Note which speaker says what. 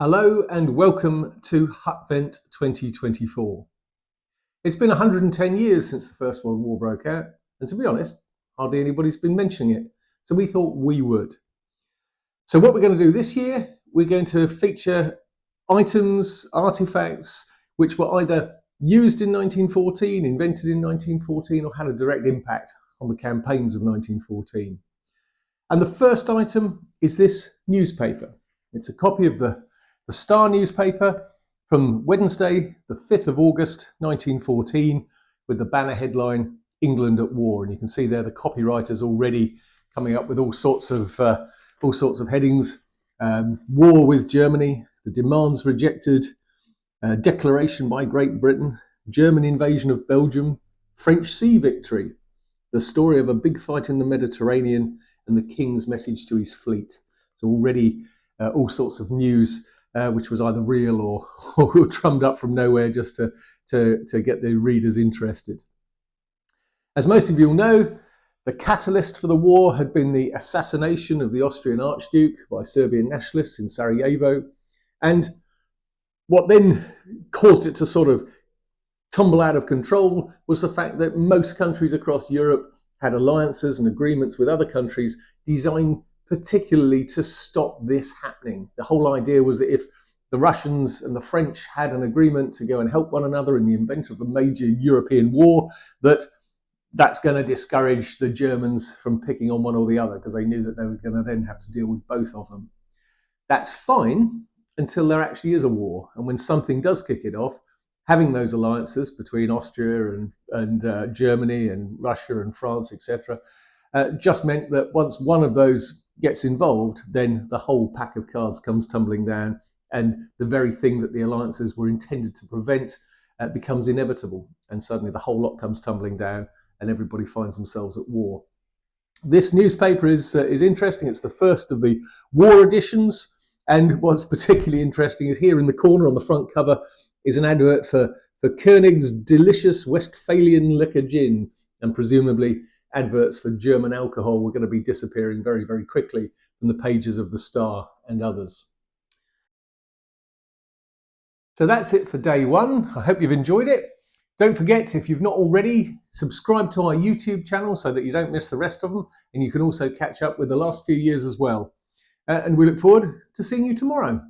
Speaker 1: Hello and welcome to HutVent 2024. It's been 110 years since the First World War broke out, and to be honest, hardly anybody's been mentioning it, so we thought we would. So what we're going to do this year, we're going to feature items, artifacts, which were either used in 1914, invented in 1914, or had a direct impact on the campaigns of 1914. And the first item is this newspaper. It's a copy of the Star newspaper from Wednesday, the 5th of August, 1914, with the banner headline, England at War. And you can see there the copywriters already coming up with all sorts of headings. War with Germany, the demands rejected, declaration by Great Britain, German invasion of Belgium, French sea victory, the story of a big fight in the Mediterranean, and the King's message to his fleet. So already all sorts of news which was either real or drummed up from nowhere just to get the readers interested. As most of you will know, the catalyst for the war had been the assassination of the Austrian Archduke by Serbian nationalists in Sarajevo. And what then caused it to sort of tumble out of control was the fact that most countries across Europe had alliances and agreements with other countries designed particularly to stop this happening. The whole idea was that if the Russians and the French had an agreement to go and help one another in the event of a major European war, that's going to discourage the Germans from picking on one or the other, because they knew that they were going to then have to deal with both of them. That's fine until there actually is a war. And when something does kick it off, having those alliances between Austria and Germany and Russia and France, etc., just meant that once one of those gets involved, then the whole pack of cards comes tumbling down, and the very thing that the alliances were intended to prevent becomes inevitable, and suddenly the whole lot comes tumbling down and everybody finds themselves at war. This newspaper is interesting. It's the first of the war editions, and what's particularly interesting is here in the corner on the front cover is an advert for Koenig's delicious Westphalian liquor gin, and presumably adverts for German alcohol were going to be disappearing very, very quickly from the pages of the Star and others. So that's it for day one. I hope you've enjoyed it. Don't forget, if you've not already, subscribe to our YouTube channel so that you don't miss the rest of them, and you can also catch up with the last few years as well. And we look forward to seeing you tomorrow.